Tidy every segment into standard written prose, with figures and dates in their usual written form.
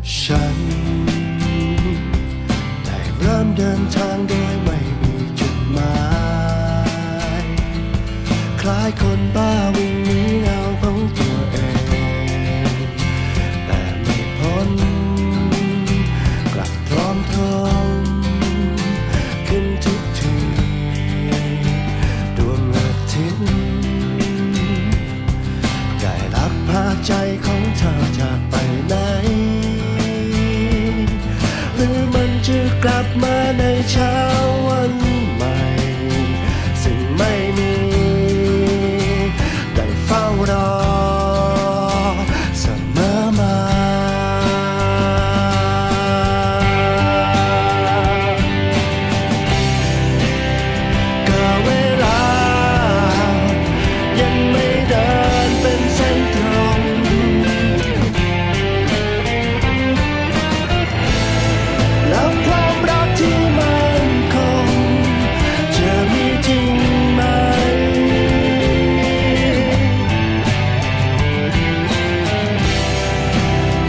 ฉันได้เริ่มเดินทางโดยไม่มีจุดหมายคล้ายคนบ้าวิ่งหนีเงาของตัวเองแต่ไม่พ้นกลับพร้อมทมขึ้นทุกทีดวงอาทิตย์ได้ลักพาใจของเธอจากไปไหนหรือมันจะกลับมาในเช้าวันใหม่ซึ่งไม่มีได้เฝ้ารอเสมอมาก็เวลายังไม่เดินเป็นเส้นตรงแล้วความรักที่มันคงจะมีจริงไหม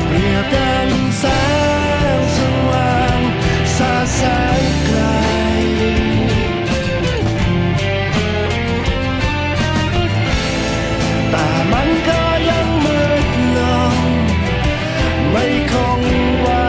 เปรียบดังแสงสว่างสาดแสงไกลแต่มันก็ยังมืดลงไม่คงไว้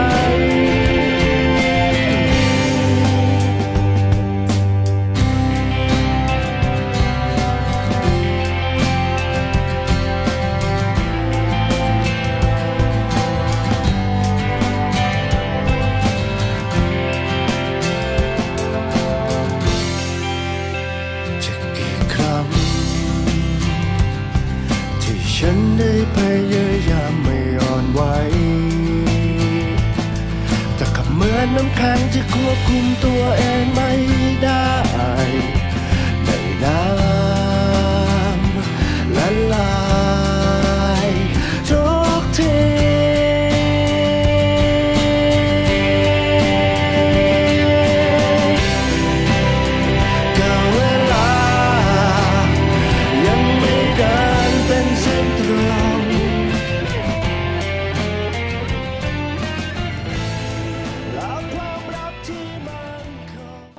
จะกี่ครั้งที่ฉันได้พยายามไม่อ่อนไหวแต่กับเหมือนน้ำแข็งที่ควบคุมตัวเองไม่ได้ในน้ำละลายทุกทีก็เวลายังไม่เดินเป็นเส้นตรงแล้วความรักที่มันคง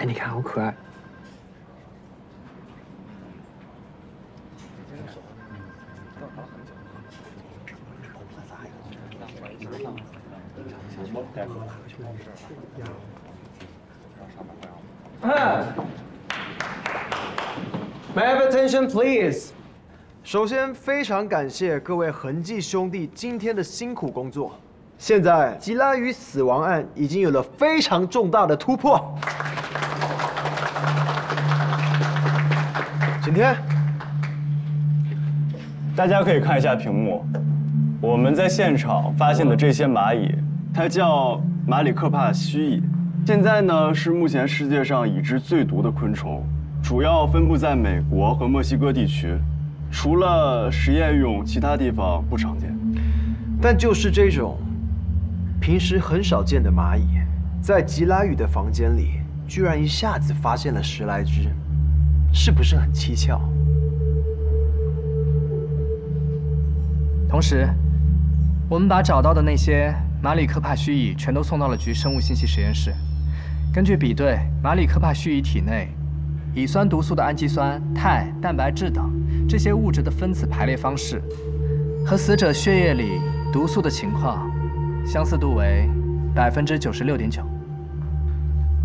哎，你看好可爱。May I have attention, please? 首先，非常感谢各位恒记兄弟今天的辛苦工作。现在，吉拉与死亡案已经有了非常重大的突破。景天，大家可以看一下屏幕，我们在现场发现的这些蚂蚁，它叫马里克帕蜥蜴。现在呢，是目前世界上已知最毒的昆虫。主要分布在美国和墨西哥地区，除了实验用，其他地方不常见。但就是这种平时很少见的蚂蚁，在吉拉宇的房间里，居然一下子发现了10来只，是不是很蹊跷？同时，我们把找到的那些马里科帕须蚁全都送到了局生物信息实验室。根据比对马里科帕须蚁体内乙酸毒素的氨基酸、肽、蛋白质等这些物质的分子排列方式，和死者血液里毒素的情况相似度为96.9%。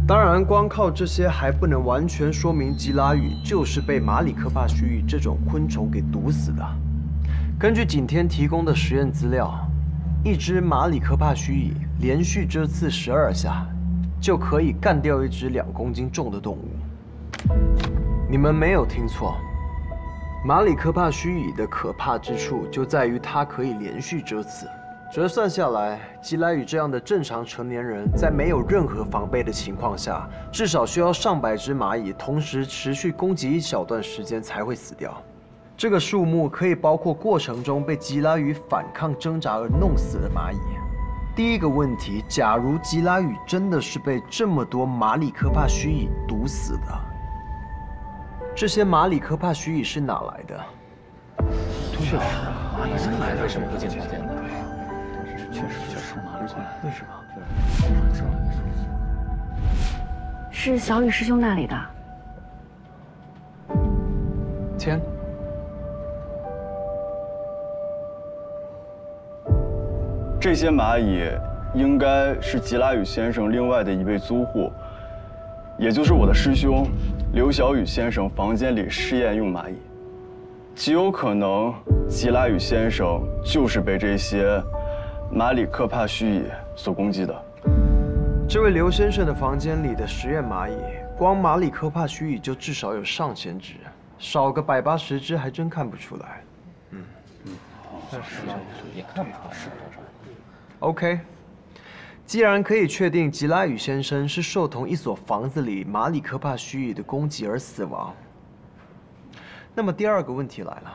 当然，光靠这些还不能完全说明吉拉宇就是被马里科帕须蚁这种昆虫给毒死的。根据景天提供的实验资料，一只马里科帕须蚁连续蛰刺12下，就可以干掉一只2公斤重的动物。你们没有听错，马里科帕须蚁的可怕之处就在于它可以连续蛰刺。折算下来，吉拉宇这样的正常成年人，在没有任何防备的情况下，至少需要上百只蚂蚁同时持续攻击一小段时间才会死掉。这个数目可以包括过程中被吉拉宇反抗挣扎而弄死的蚂蚁。第一个问题，假如吉拉宇真的是被这么多马里科帕须蚁毒死的，这些马里科帕须蚁是哪来的？确实啊，蚂蚁是来的，为什么不经常见的？确实蚂蚁过来，为什么？是小雨师兄那里的。天。这些蚂蚁应该是吉拉宇先生另外的一位租户，也就是我的师兄刘小雨先生房间里试验用蚂蚁，极有可能吉拉宇先生就是被这些马里科帕须蚁所攻击的。这位刘先生的房间里的实验蚂蚁，光马里科帕须蚁就至少有上千只，少个180-80只还真看不出来。也看不出来。OK， 既然可以确定吉拉宇先生是受同一所房子里马里科帕须蚁的攻击而死亡，那么第二个问题来了，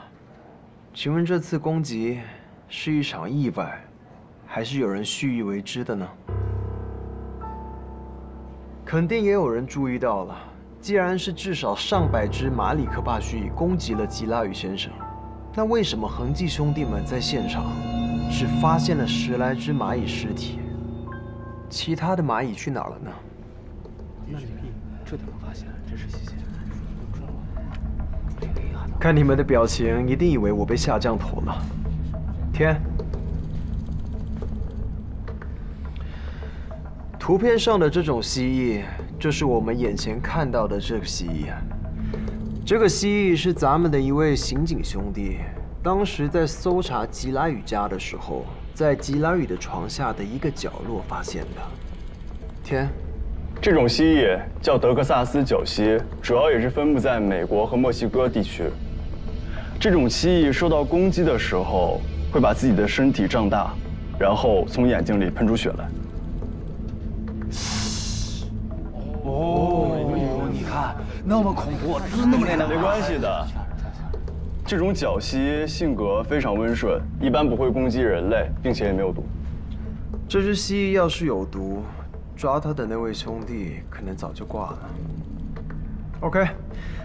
请问这次攻击是一场意外，还是有人蓄意为之的呢？肯定也有人注意到了，既然是至少上百只马里科帕须蚁攻击了吉拉宇先生，那为什么恒记兄弟们在现场只发现了10来只蚂蚁尸体，其他的蚂蚁去哪儿了呢？这怎么发现？真是新鲜。看你们的表情，一定以为我被下降头了。天，图片上的这种蜥蜴，就是我们眼前看到的这个蜥蜴。这个蜥蜴是咱们的一位刑警兄弟，当时在搜查吉拉宇家的时候，在吉拉宇的床下的一个角落发现的。天，这种蜥蜴叫德克萨斯角蜥，主要也是分布在美国和墨西哥地区。这种蜥蜴受到攻击的时候，会把自己的身体胀大，然后从眼睛里喷出血来。你看那么恐怖，滋那么厉害。没关系的。这种角蜥性格非常温顺，一般不会攻击人类，并且也没有毒。这只蜥蜴要是有毒，抓它的那位兄弟可能早就挂了。OK，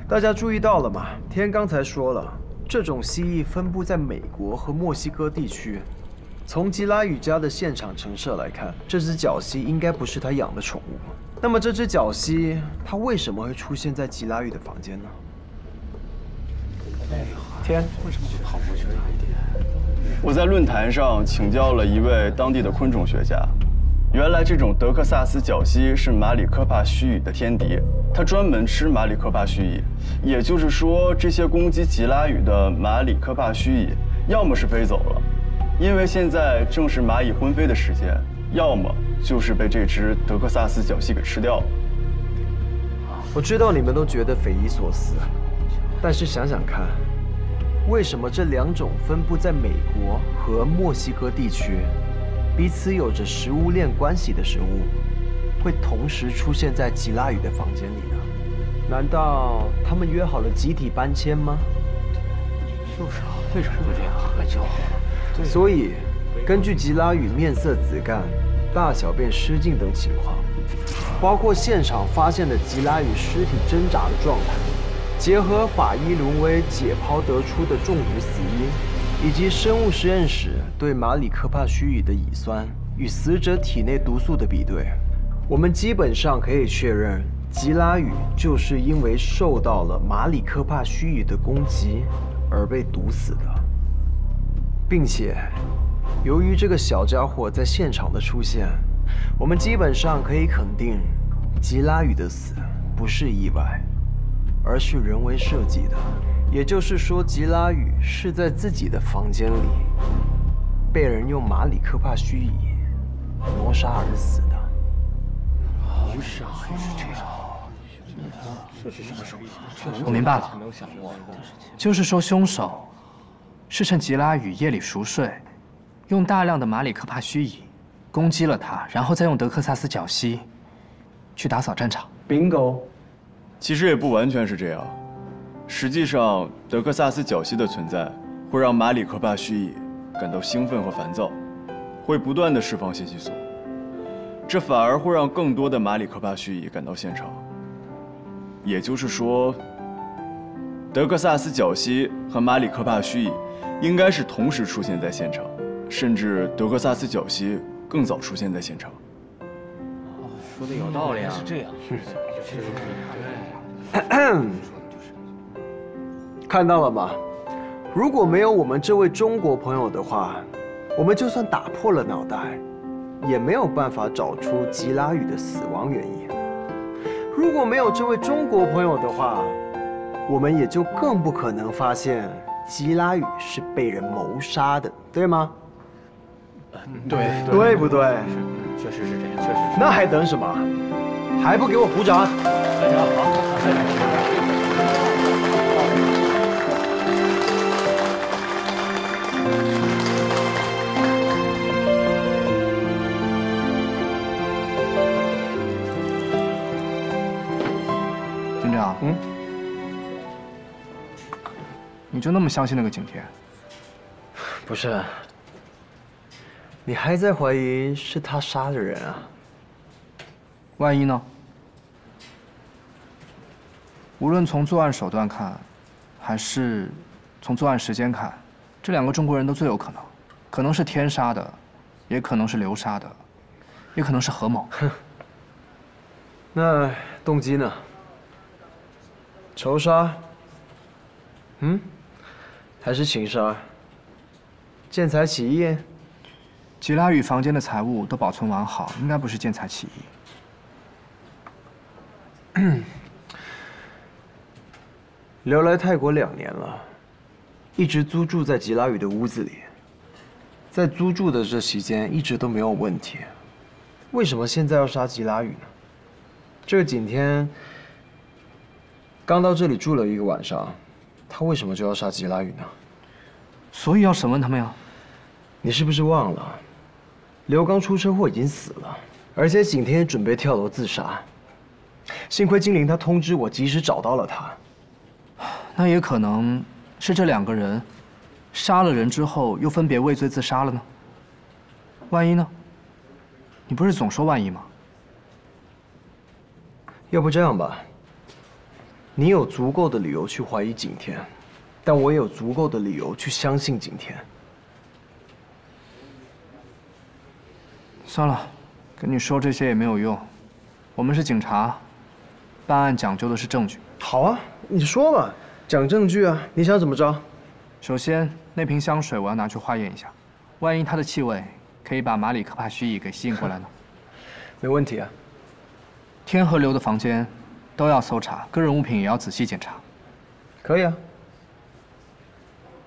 大家注意到了吗？天刚才说了，这种蜥蜴分布在美国和墨西哥地区。从吉拉宇家的现场陈设来看，这只角蜥应该不是他养的宠物。那么这只角蜥，它为什么会出现在吉拉宇的房间呢？天，为什么会跑过去哪一点？我在论坛上请教了一位当地的昆虫学家，原来这种德克萨斯角蜥是马里科帕须蚁的天敌，它专门吃马里科帕须蚁。也就是说，这些攻击吉拉宇的马里科帕须蚁，要么是飞走了，因为现在正是蚂蚁婚飞的时间，要么就是被这只德克萨斯角蜥给吃掉了。我知道你们都觉得匪夷所思，但是想想看，为什么这2种分布在美国和墨西哥地区，彼此有着食物链关系的生物，会同时出现在吉拉宇的房间里呢？难道他们约好了集体搬迁吗？就是啊，为什么会这样？还叫好了。所以，根据吉拉语面色紫干、大小便失禁等情况，包括现场发现的吉拉语尸体挣扎的状态，结合法医伦威解剖得出的中毒死因，以及生物实验室对马里科帕须乙的乙酸与死者体内毒素的比对，我们基本上可以确认，吉拉语就是因为受到了马里科帕须乙的攻击而被毒死的，并且，由于这个小家伙在现场的出现，我们基本上可以肯定，吉拉语的死不是意外，而是人为设计的。也就是说，吉拉语是在自己的房间里被人用马里科帕须乙谋杀而死的。谋杀还是这样？这是什么手法？我明白了，没有想过。就是说凶手是趁吉拉语夜里熟睡，用大量的马里科帕须乙攻击了他，然后再用德克萨斯角蜥去打扫战场。Bingo。其实也不完全是这样。实际上，德克萨斯角蜥的存在会让马里科帕须乙感到兴奋和烦躁，会不断地释放信息素，这反而会让更多的马里科帕须乙赶到现场。也就是说，德克萨斯角蜥和马里科帕须乙应该是同时出现在现场，甚至德克萨斯角蜥更早出现在现场。说的有道理啊，是这样。看到了吗？如果没有我们这位中国朋友的话，我们就算打破了脑袋，也没有办法找出吉拉语的死亡原因。如果没有这位中国朋友的话，我们也就更不可能发现吉拉语是被人谋杀的，对吗？对不对？确实是这样，确实是。那还等什么？还不给我鼓掌！非常好。警长，你就那么相信那个景天？不是，你还在怀疑是他杀的人啊？万一呢？无论从作案手段看，还是从作案时间看，这两个中国人都最有可能，可能是天杀的，也可能是流杀的，也可能是合谋。那动机呢？仇杀？还是情杀？见财起意？吉拉语房间的财物都保存完好，应该不是见财起意。留来泰国2年了，一直租住在吉拉语的屋子里，在租住的这期间一直都没有问题，为什么现在要杀吉拉语呢？这个景天刚到这里住了1个晚上，他为什么就要杀吉拉语呢？所以要审问他们呀。你是不是忘了，刘刚出车祸已经死了，而且景天也准备跳楼自杀。幸亏精灵他通知我，及时找到了他。那也可能是这2个人杀了人之后，又分别畏罪自杀了呢。万一呢？你不是总说万一吗？要不这样吧，你有足够的理由去怀疑景天，但我也有足够的理由去相信景天。算了，跟你说这些也没有用。我们是警察，办案讲究的是证据。好啊，你说吧，讲证据啊，你想怎么着？首先，那瓶香水我要拿去化验一下，万一它的气味可以把马里科帕须乙给吸引过来呢？没问题啊。天和刘的房间都要搜查，个人物品也要仔细检查。可以啊。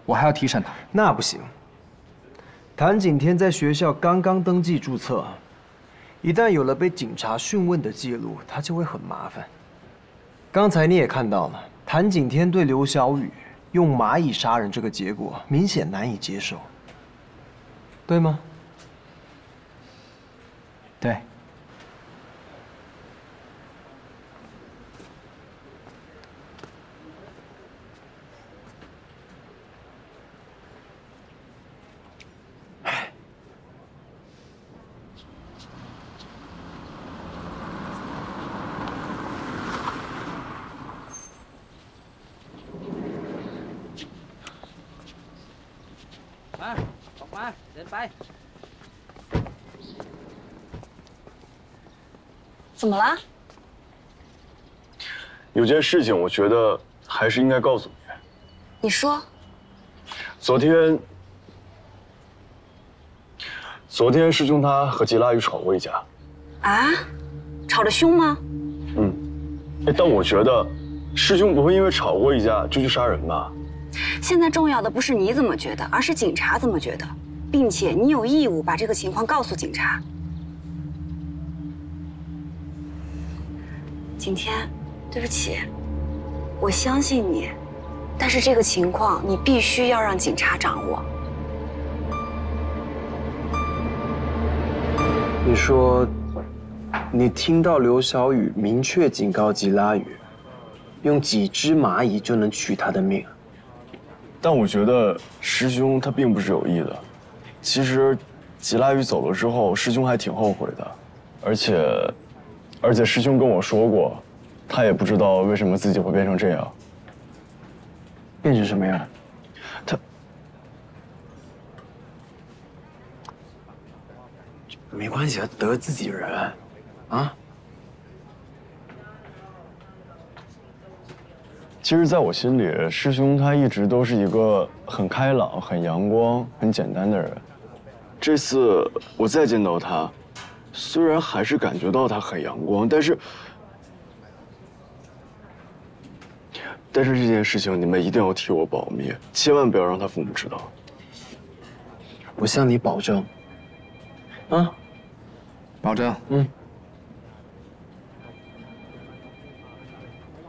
我还要提审他。那不行。谭景天在学校刚刚登记注册，一旦有了被警察讯问的记录，他就会很麻烦。刚才你也看到了，谭景天对刘小雨用蚂蚁杀人这个结果明显难以接受，对吗？对。拜。怎么了？有件事情，我觉得还是应该告诉你。你说。昨天师兄他和吉拉宇吵过一架。啊？吵得凶吗？但我觉得，师兄不会因为吵过一架就去杀人吧？现在重要的不是你怎么觉得，而是警察怎么觉得，并且你有义务把这个情况告诉警察。景天，对不起，我相信你，但是这个情况你必须要让警察掌握。你说，你听到刘小雨明确警告吉拉雨，用几只蚂蚁就能取他的命？但我觉得师兄他并不是有意的。其实，吉拉雨走了之后，师兄还挺后悔的，而且师兄跟我说过，他也不知道为什么自己会变成这样。变成什么样？他没关系，得自己人，啊。其实，在我心里，师兄他一直都是一个很开朗、很阳光、很简单的人。这次我再见到他，虽然还是感觉到他很阳光，但是这件事情你们一定要替我保密，千万不要让他父母知道。我向你保证，啊，保证。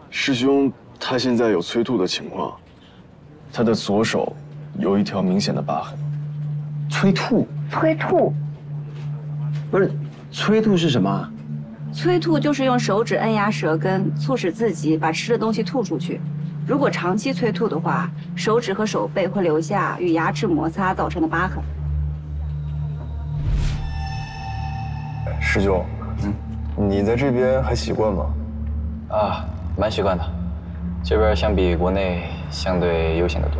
师兄他现在有催吐的情况，他的左手有一条明显的疤痕。催吐？催吐？不是，催吐是什么？催吐就是用手指按压舌根，促使自己把吃的东西吐出去。如果长期催吐的话，手指和手背会留下与牙齿摩擦造成的疤痕。师兄，你在这边还习惯吗？啊，蛮习惯的。这边相比国内相对悠闲得多。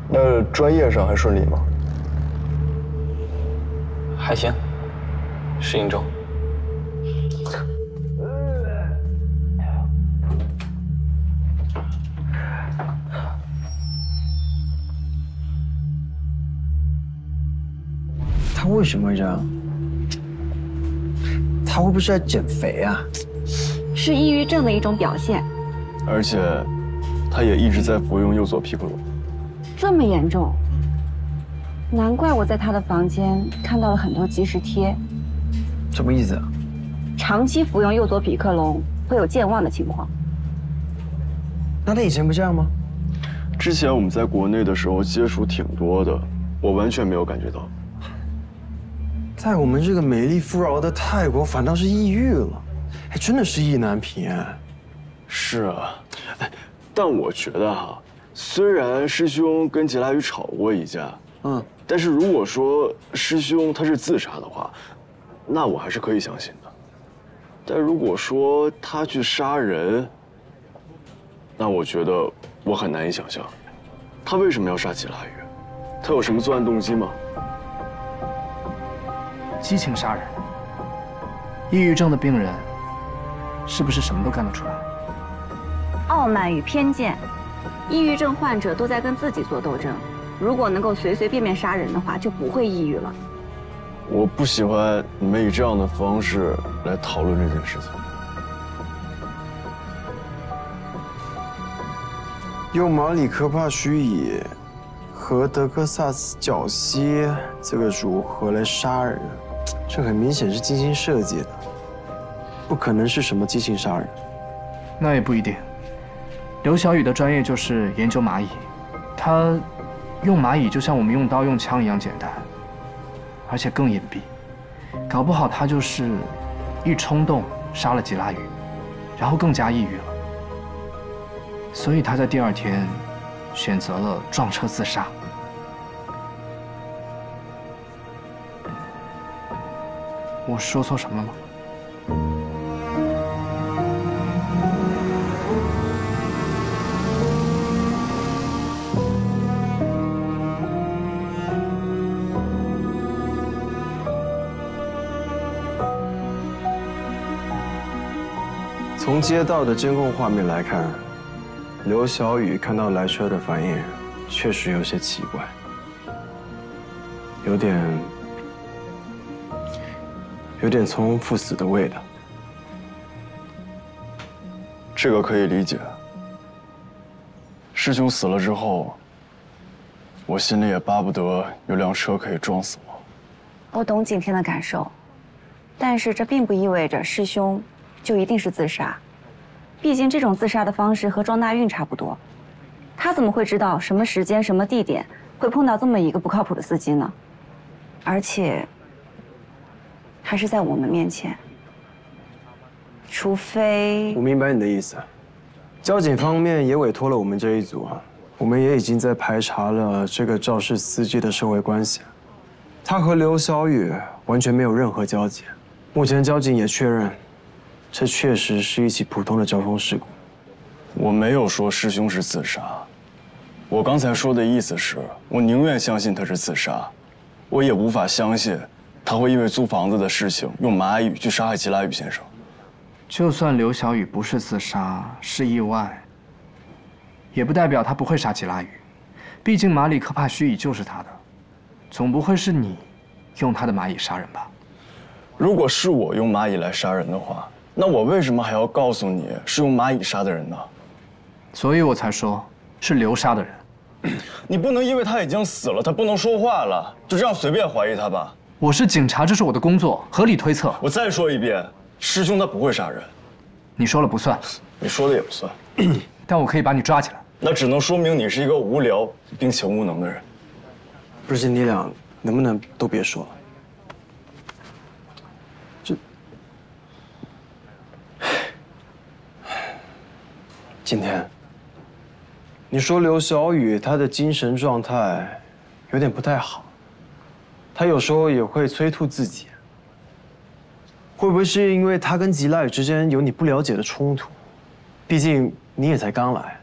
那专业上还顺利吗？还行，适应中。他为什么会这样？他会不会是在减肥啊？是抑郁症的一种表现。而且，他也一直在服用右佐皮克罗。这么严重？难怪我在他的房间看到了很多即时贴。什么意思啊？长期服用右佐比克隆会有健忘的情况。那他以前不这样吗？之前我们在国内的时候接触挺多的，我完全没有感觉到。在我们这个美丽富饶的泰国，反倒是抑郁了，哎，真的是意难平啊。是啊，但我觉得哈，虽然师兄跟吉拉宇吵过一架，但是如果说师兄他是自杀的话，那我还是可以相信的。但如果说他去杀人，那我觉得我很难以想象，他为什么要杀吉拉宇？他有什么作案动机吗？激情杀人，抑郁症的病人是不是什么都干得出来？傲慢与偏见，抑郁症患者都在跟自己做斗争。如果能够随随便便杀人的话，就不会抑郁了。我不喜欢你们以这样的方式来讨论这件事情。用马里科帕须乙和德克萨斯角蜥这个组合来杀人，这很明显是精心设计的，不可能是什么激情杀人。那也不一定。刘小雨的专业就是研究蚂蚁，他用蚂蚁就像我们用刀用枪一样简单，而且更隐蔽。搞不好他就是一冲动杀了吉拉宇，然后更加抑郁了。所以他在第二天选择了撞车自杀。我说错什么了吗？从街道的监控画面来看，刘小雨看到来车的反应确实有些奇怪，有点从容赴死的味道。这个可以理解。师兄死了之后，我心里也巴不得有辆车可以撞死我。我懂景天的感受，但是这并不意味着师兄就一定是自杀。毕竟这种自杀的方式和庄大运差不多，他怎么会知道什么时间、什么地点会碰到这么一个不靠谱的司机呢？而且还是在我们面前。除非……我明白你的意思，交警方面也委托了我们这一组，我们也已经在排查了这个肇事司机的社会关系，他和刘小雨完全没有任何交集。目前交警也确认，这确实是一起普通的交通事故。我没有说师兄是自杀，我刚才说的意思是，我宁愿相信他是自杀，我也无法相信他会因为租房子的事情用蚂蚁去杀害吉拉宇先生。就算刘小雨不是自杀，是意外，也不代表他不会杀吉拉宇。毕竟马里科帕须臾就是他的，总不会是你用他的蚂蚁杀人吧？如果是我用蚂蚁来杀人的话，那我为什么还要告诉你是用蚂蚁杀的人呢？所以我才说是刘杀的人。你不能因为他已经死了，他不能说话了，就这样随便怀疑他吧？我是警察，这是我的工作，合理推测。我再说一遍，师兄他不会杀人。你说了不算，你说的也不算，但我可以把你抓起来。那只能说明你是一个无聊并且无能的人。不是，你俩能不能都别说了？今天，你说刘小雨她的精神状态有点不太好，她有时候也会催吐自己，会不会是因为她跟吉拉雨之间有你不了解的冲突？毕竟你也才刚来。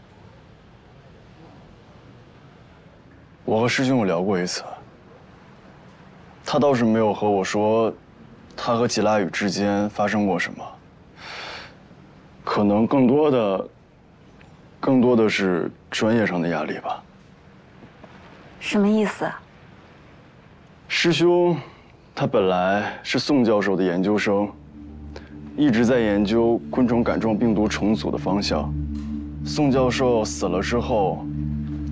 我和师兄有聊过一次，他倒是没有和我说，他和吉拉雨之间发生过什么。可能更多的是专业上的压力吧。什么意思？师兄，他本来是宋教授的研究生，一直在研究昆虫杆状病毒重组的方向。宋教授死了之后，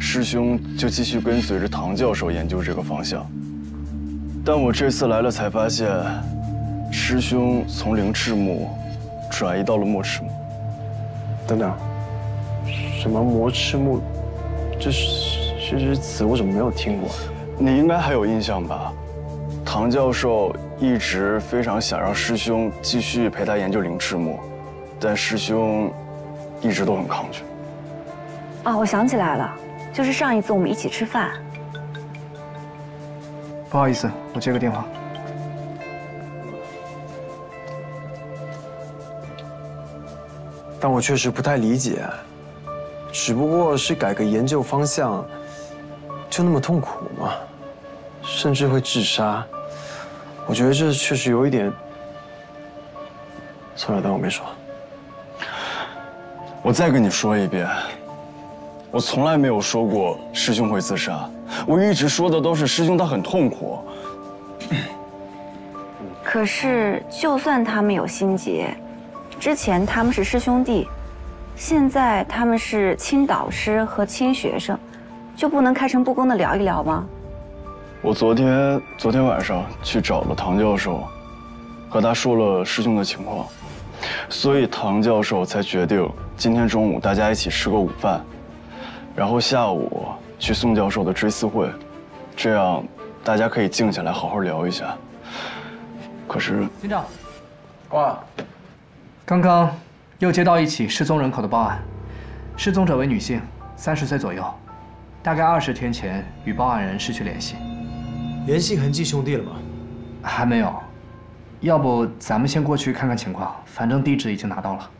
师兄就继续跟随着唐教授研究这个方向。但我这次来了才发现，师兄从灵翅目转移到了墨翅目。等等，什么魔翅目？这词我怎么没有听过？你应该还有印象吧？唐教授一直非常想让师兄继续陪他研究灵翅目，但师兄一直都很抗拒。哦，我想起来了，就是上一次我们一起吃饭。不好意思，我接个电话。但我确实不太理解，只不过是改个研究方向，就那么痛苦吗？甚至会自杀？我觉得这确实有一点……算了，当我没说。我再跟你说一遍，我从来没有说过师兄会自杀，我一直说的都是师兄他很痛苦。可是，就算他们有心结，之前他们是师兄弟，现在他们是亲导师和亲学生，就不能开诚布公的聊一聊吗？我昨天晚上去找了唐教授，和他说了师兄的情况，所以唐教授才决定今天中午大家一起吃个午饭，然后下午去宋教授的追思会，这样大家可以静下来好好聊一下。可是，警长，哇，刚刚又接到一起失踪人口的报案，失踪者为女性，30岁左右，大概20天前与报案人失去联系。联系恒记兄弟了吗？还没有，要不咱们先过去看看情况，反正地址已经拿到了。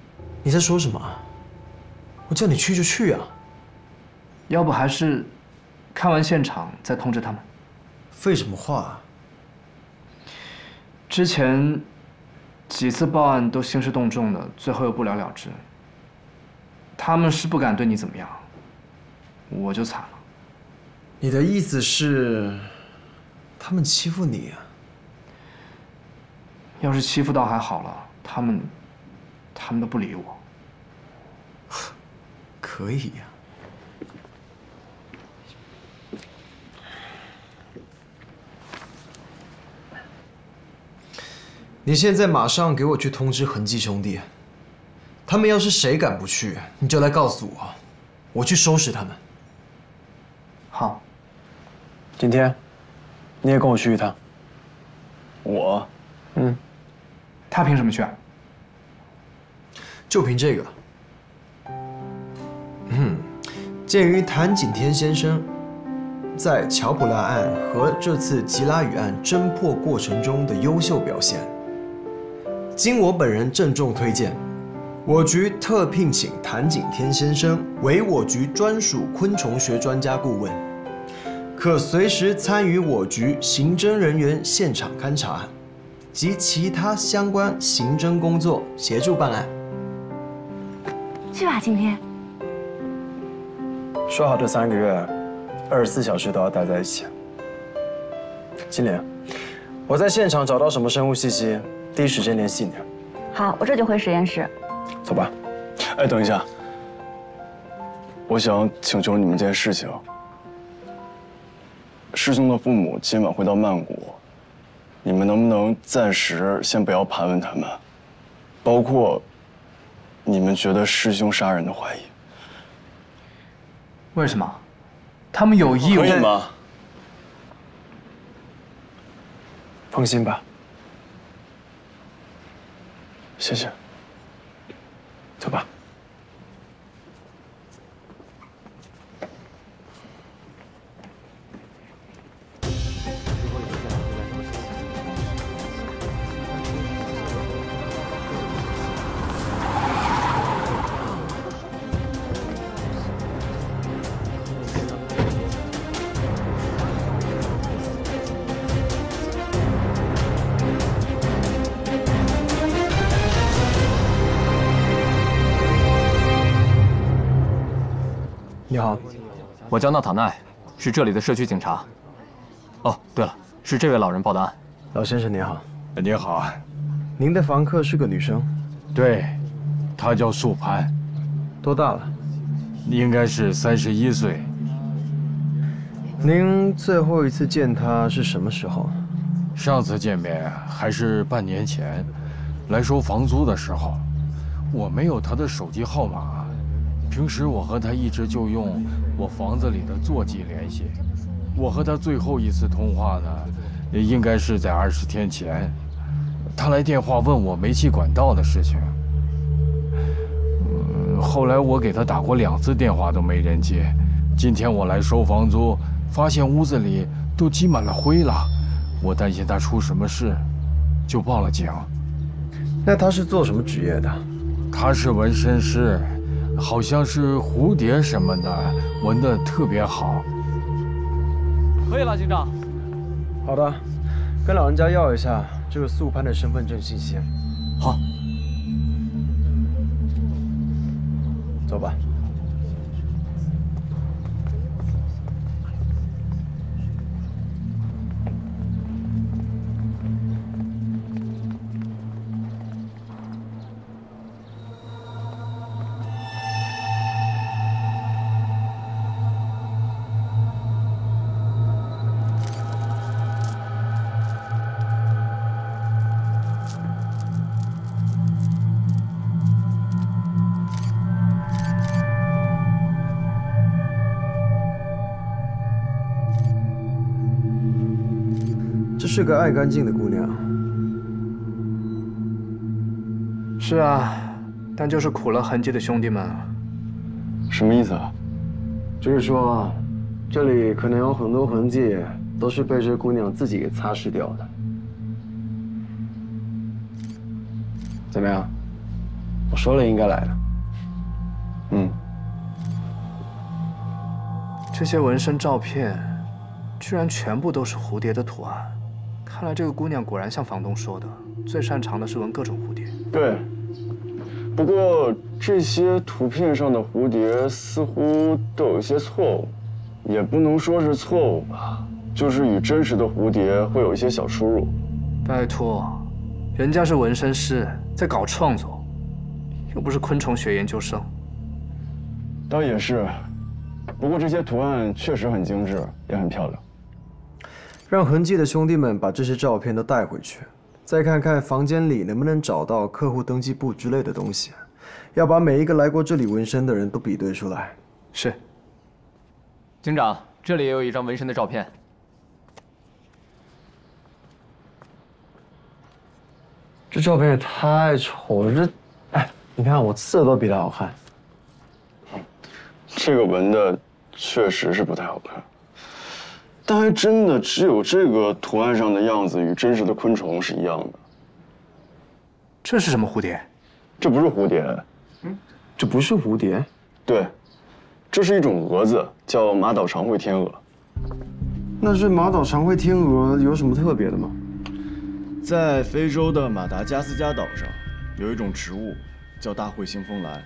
你在说什么？我叫你去就去啊！要不还是看完现场再通知他们。废什么话？之前几次报案都兴师动众的，最后又不了了之。他们是不敢对你怎么样，我就惨了。你的意思是，他们欺负你啊？要是欺负到还好了，他们都不理我。可以呀。你现在马上给我去通知恒记兄弟，他们要是谁敢不去，你就来告诉我，我去收拾他们。好。今天，你也跟我去一趟。我，他凭什么去啊？就凭这个。鉴于谭景天先生在乔普拉案和这次吉拉雨案侦破过程中的优秀表现，经我本人郑重推荐，我局特聘请谭景天先生为我局专属昆虫学专家顾问，可随时参与我局刑侦人员现场勘查及其他相关刑侦工作，协助办案。去吧，今天。说好这3个月，24小时都要待在一起。金莲，我在现场找到什么生物信息，第一时间联系你。好，我这就回实验室。走吧。哎，等一下，我想请求你们件事情。师兄的父母今晚会到曼谷，你们能不能暂时先不要盘问他们，包括你们觉得师兄杀人的怀疑？为什么？他们有义务。可以吗？放心吧。谢谢。走吧。你好，我叫纳塔奈，是这里的社区警察。哦，对了，是这位老人报的案。老先生您好。你好，您的房客是个女生，对，她叫素攀，多大了？应该是31岁。您最后一次见她是什么时候？上次见面还是半年前，来收房租的时候。我没有她的手机号码。平时我和他一直就用我房子里的座机联系。我和他最后一次通话呢，也应该是在20天前。他来电话问我煤气管道的事情。后来我给他打过2次电话都没人接。今天我来收房租，发现屋子里都积满了灰了，我担心他出什么事，就报了警。那他是做什么职业的？他是纹身师。好像是蝴蝶什么的，纹得特别好。可以了，警长。好的，跟老人家要一下这个素攀的身份证信息。好。走吧。这是个爱干净的姑娘。是啊，但就是苦了痕迹的兄弟们。什么意思啊？就是说，这里可能有很多痕迹都是被这姑娘自己给擦拭掉的。怎么样？我说了应该来的。这些纹身照片，居然全部都是蝴蝶的图案。看来这个姑娘果然像房东说的，最擅长的是纹各种蝴蝶。对。不过这些图片上的蝴蝶似乎都有一些错误，也不能说是错误吧，就是与真实的蝴蝶会有一些小出入。拜托，人家是纹身师，在搞创作，又不是昆虫学研究生。倒也是，不过这些图案确实很精致，也很漂亮。让痕迹的兄弟们把这些照片都带回去，再看看房间里能不能找到客户登记簿之类的东西，要把每一个来过这里纹身的人都比对出来。是。警长，这里也有一张纹身的照片。这照片也太丑了，哎，你看我刺的都比他好看。这个纹的确实是不太好看，但还真的只有这个图案上的样子与真实的昆虫是一样的。这是什么蝴蝶？这不是蝴蝶。这不是蝴蝶？对，这是一种蛾子，叫马岛长喙天蛾。那这马岛长喙天蛾有什么特别的吗？在非洲的马达加斯加岛上，有一种植物叫大喙腥风兰，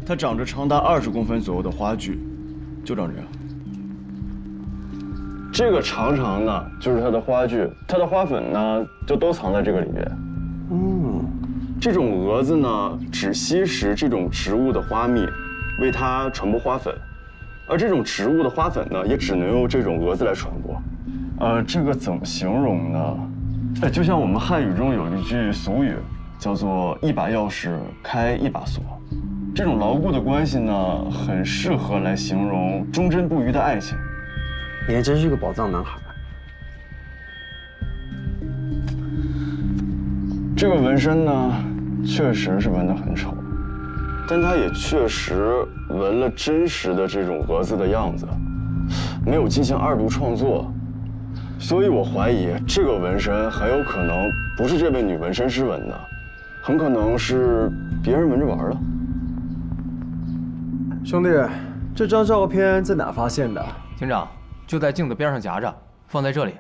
它长着长达20公分左右的花距，就长这样。这个长长的就是它的花距，它的花粉呢就都藏在这个里面。这种蛾子呢只吸食这种植物的花蜜，为它传播花粉，而这种植物的花粉呢也只能由这种蛾子来传播。这个怎么形容呢？就像我们汉语中有一句俗语，叫做一把钥匙开一把锁。这种牢固的关系呢，很适合来形容忠贞不渝的爱情。你还真是个宝藏男孩。这个纹身呢，确实是纹得很丑，但它也确实纹了真实的这种蛾子的样子，没有进行2度创作。所以我怀疑这个纹身很有可能不是这位女纹身师纹的，很可能是别人纹着玩的。兄弟，这张照片在哪发现的？警长，就在镜子边上夹着，放在这里。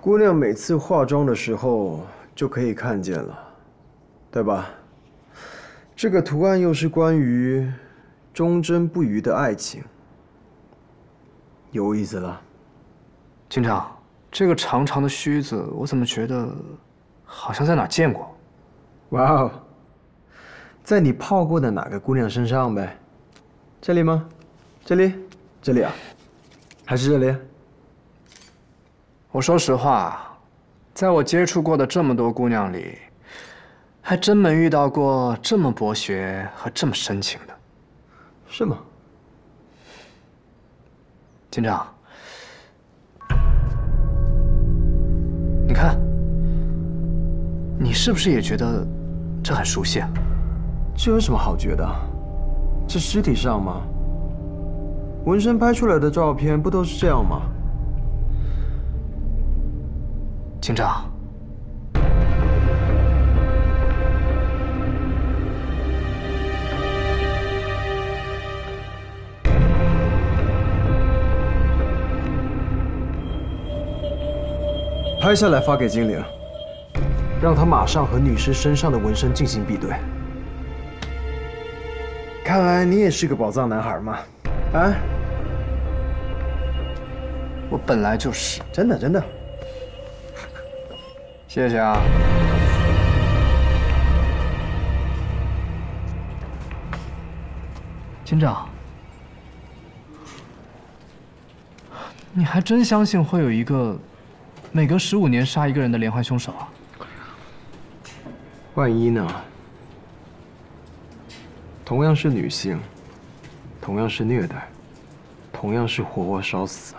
姑娘每次化妆的时候就可以看见了，对吧？这个图案又是关于忠贞不渝的爱情，有意思了。警长，这个长长的须子，我怎么觉得好像在哪儿见过？哇哦，在你泡过的哪个姑娘身上呗？这里吗？这里？这里啊？还是这里？我说实话，在我接触过的这么多姑娘里，还真没遇到过这么博学和这么深情的。是吗？警长，你看，你是不是也觉得这很熟悉啊？这有什么好觉得？这尸体上吗？纹身拍出来的照片不都是这样吗？警长，拍下来发给精灵，让他马上和女尸身上的纹身进行比对。看来你也是个宝藏男孩嘛，啊？我本来就是，真的真的。谢谢啊。警长，你还真相信会有一个每隔15年杀一个人的连环凶手啊？万一呢？同样是女性，同样是虐待，同样是活活烧死。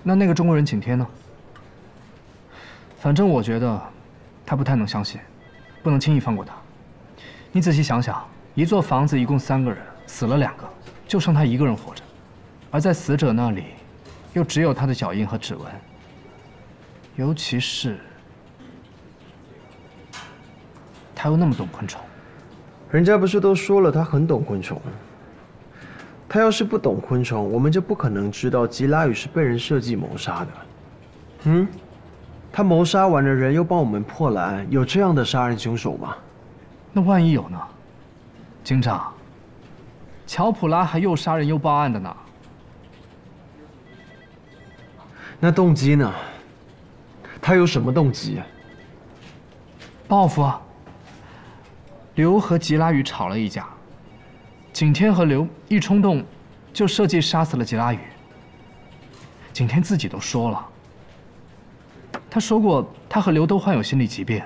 那个中国人景天呢？反正我觉得他不太能相信，不能轻易放过他。你仔细想想，一座房子一共3个人，死了2个，就剩他1个人活着，而在死者那里，又只有他的脚印和指纹。尤其是他又那么懂昆虫，人家不是都说了他很懂昆虫？他要是不懂昆虫，我们就不可能知道吉拉羽是被人设计谋杀的。他谋杀完的人又帮我们破了案，有这样的杀人凶手吗？那万一有呢？警长，乔普拉还又杀人又报案的呢。那动机呢？他有什么动机？报复啊！刘和吉拉羽吵了一架，景天和刘一冲动就设计杀死了吉拉羽。景天自己都说了，他说过他和刘都患有心理疾病，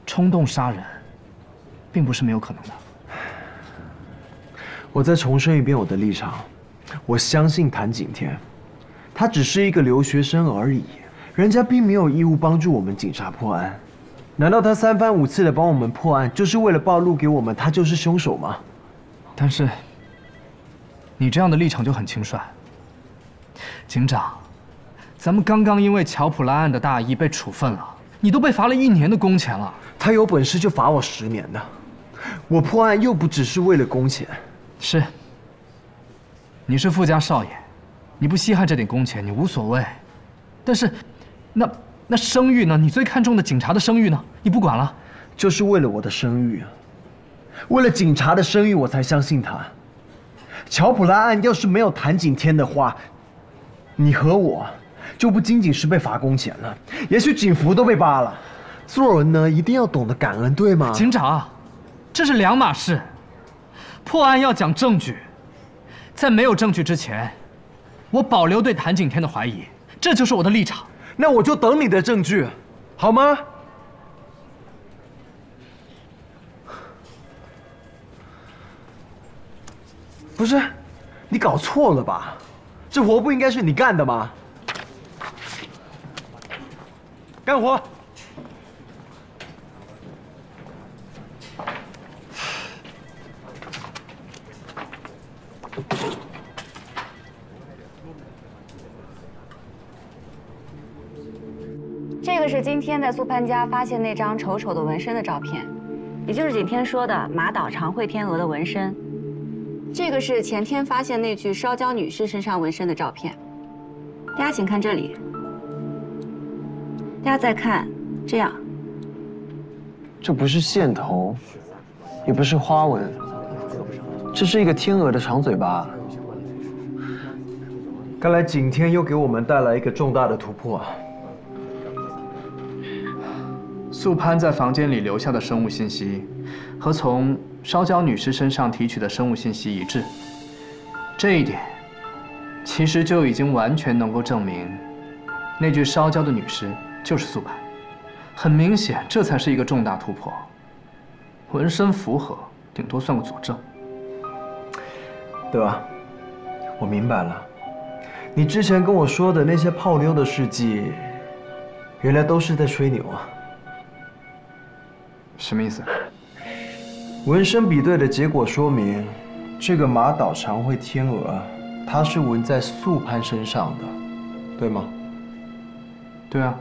冲动杀人并不是没有可能的。我再重申一遍我的立场，我相信谭景天，他只是一个留学生而已，人家并没有义务帮助我们警察破案。难道他3番5次的帮我们破案，就是为了暴露给我们他就是凶手吗？但是，你这样的立场就很轻率。警长，咱们刚刚因为乔普拉案的大意被处分了，你都被罚了1年的工钱了。他有本事就罚我10年的，我破案又不只是为了工钱。是，你是富家少爷，你不稀罕这点工钱，你无所谓。但是，那声誉呢？你最看重的警察的声誉呢？你不管了？就是为了我的声誉，为了警察的声誉，我才相信他。乔普拉案要是没有谭景天的话，你和我就不仅仅是被罚工钱了，也许警服都被扒了。做人呢，一定要懂得感恩，对吗？警长，这是两码事。破案要讲证据，在没有证据之前，我保留对谭景天的怀疑，这就是我的立场。那我就等你的证据，好吗？不是，你搞错了吧？这活不应该是你干的吗？干活！这个是今天在苏潘家发现那张丑丑的纹身的照片，也就是景天说的马岛长会天鹅的纹身。这个是前天发现那具烧焦女士身上纹身的照片。大家请看这里，大家再看这样，这不是线头，也不是花纹，这是一个天鹅的长嘴巴。看来景天又给我们带来一个重大的突破啊！素潘在房间里留下的生物信息，和从烧焦女士身上提取的生物信息一致。这一点，其实就已经完全能够证明，那具烧焦的女尸就是素潘。很明显，这才是一个重大突破。纹身符合，顶多算个佐证。对吧？我明白了，你之前跟我说的那些泡妞的事迹，原来都是在吹牛啊！什么意思？纹身比对的结果说明，这个马岛长会天鹅，它是纹在素潘身上的，对吗？对啊。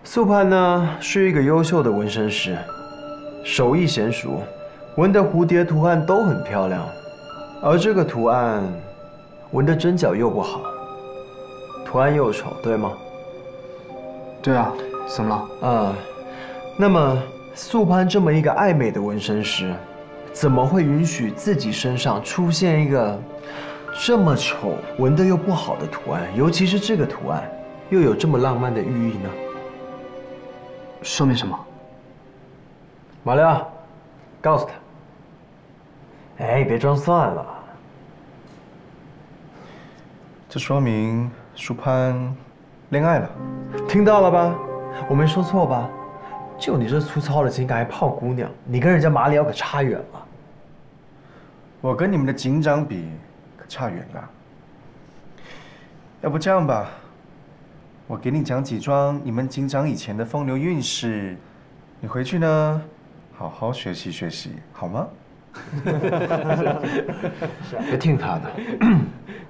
素潘呢是一个优秀的纹身师，手艺娴熟，纹的蝴蝶图案都很漂亮，而这个图案纹的针脚又不好，图案又丑，对吗？对啊，怎么了？那么素潘这么一个爱美的纹身师，怎么会允许自己身上出现一个这么丑、纹的又不好的图案？尤其是这个图案又有这么浪漫的寓意呢？说明什么？马亮，告诉他。哎，别装蒜了。这说明舒潘恋爱了。听到了吧？我没说错吧？就你这粗糙的情感还泡姑娘，你跟人家马里奥可差远了。我跟你们的警长比，可差远了。要不这样吧，我给你讲几桩你们警长以前的风流韵事，你回去呢，好好学习学习，好吗？别听他的，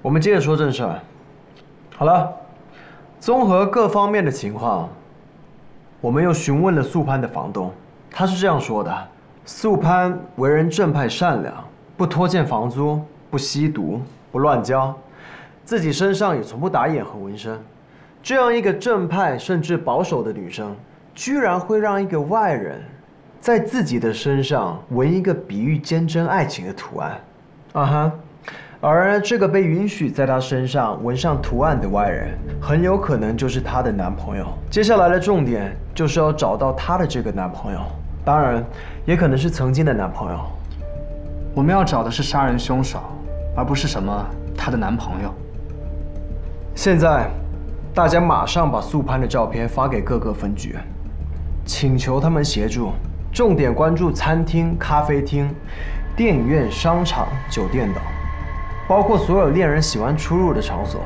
我们接着说正事儿。好了，综合各方面的情况，我们又询问了素攀的房东，他是这样说的：素攀为人正派善良，不拖欠房租，不吸毒，不乱交，自己身上也从不打眼和纹身。这样一个正派甚至保守的女生，居然会让一个外人在自己的身上纹一个比喻坚贞爱情的图案。啊哈。而这个被允许在她身上纹上图案的外人，很有可能就是她的男朋友。接下来的重点就是要找到她的这个男朋友，当然，也可能是曾经的男朋友。我们要找的是杀人凶手，而不是什么她的男朋友。现在，大家马上把素攀的照片发给各个分局，请求他们协助，重点关注餐厅、咖啡厅、电影院、商场、酒店等。包括所有恋人喜欢出入的场所，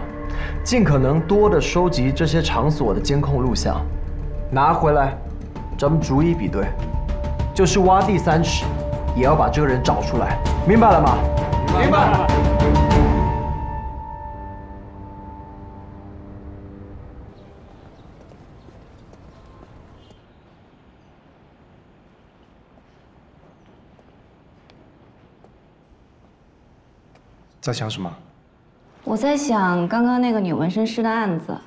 尽可能多的收集这些场所的监控录像，拿回来，咱们逐一比对，就是挖地3尺，也要把这个人找出来，明白了吗？明白。在想什么？我在想刚刚那个女纹身师的案子。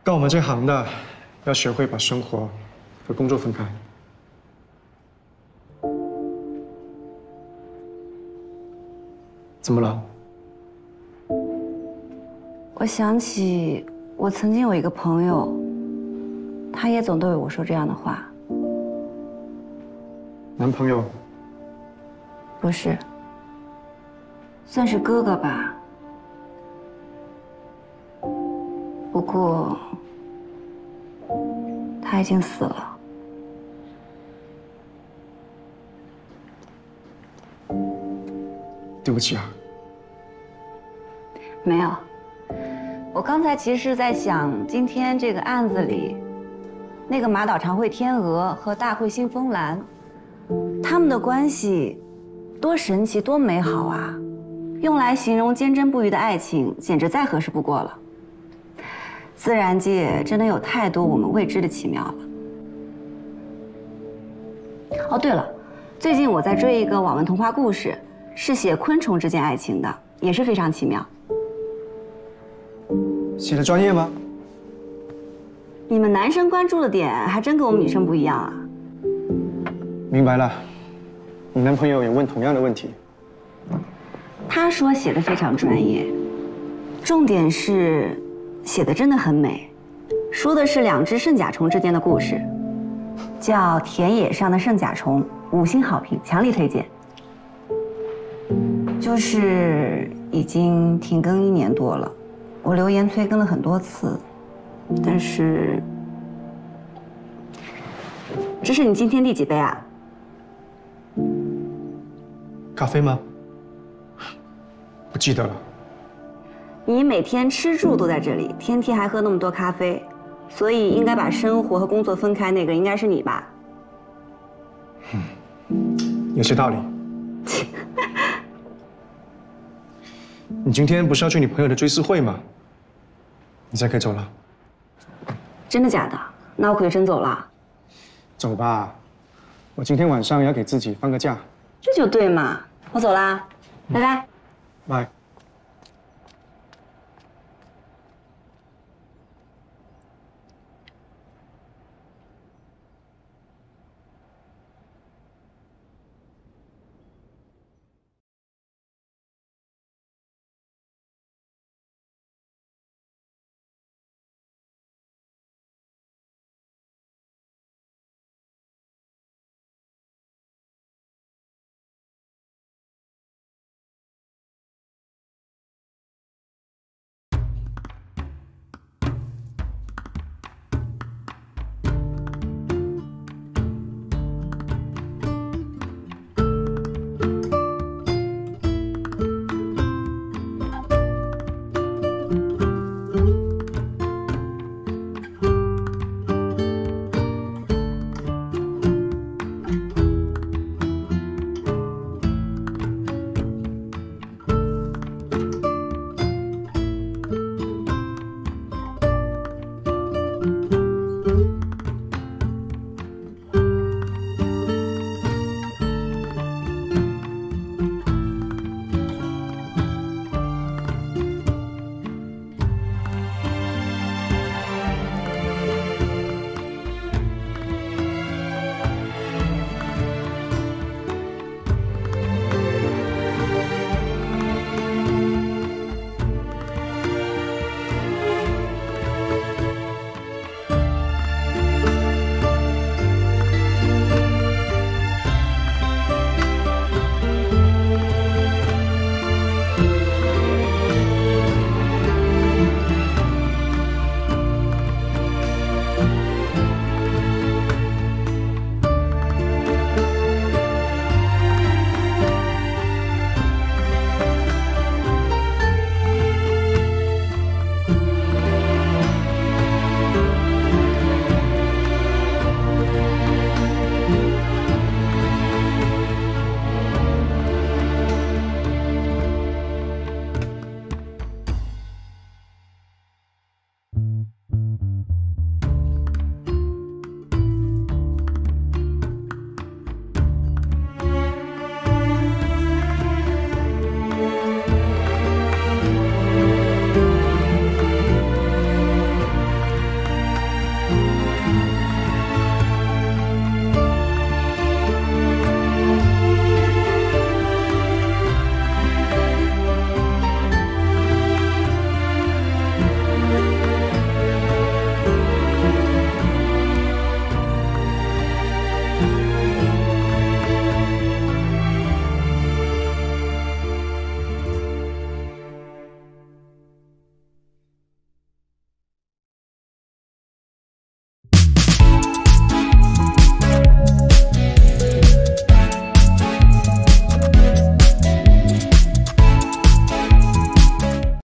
干我们这行的，要学会把生活和工作分开。怎么了？我想起我曾经有一个朋友，他也总对我说这样的话。男朋友？不是，算是哥哥吧。不过他已经死了。对不起啊。没有，我刚才其实是在想，今天这个案子里，那个马岛长惠天鹅和大惠新风兰，他们的关系多神奇，多美好啊！用来形容坚贞不渝的爱情，简直再合适不过了。自然界真的有太多我们未知的奇妙了。哦，对了，最近我在追一个网文童话故事，是写昆虫之间爱情的，也是非常奇妙。写的专业吗？你们男生关注的点还真跟我们女生不一样啊。明白了，你男朋友也问同样的问题。他说写的非常专业，重点是写的真的很美，说的是2只圣甲虫之间的故事，叫《田野上的圣甲虫》，5星好评，强力推荐。就是已经停更1年多了，我留言催更了很多次，但是这是你今天第几杯啊？咖啡吗？不记得了。你每天吃住都在这里，天天还喝那么多咖啡，所以应该把生活和工作分开，那个应该是你吧？有些道理。你今天不是要去你朋友的追思会吗？你现在可以走了。真的假的？那我可就真走了。走吧，我今天晚上也要给自己放个假。这就对嘛，我走啦，拜拜。拜。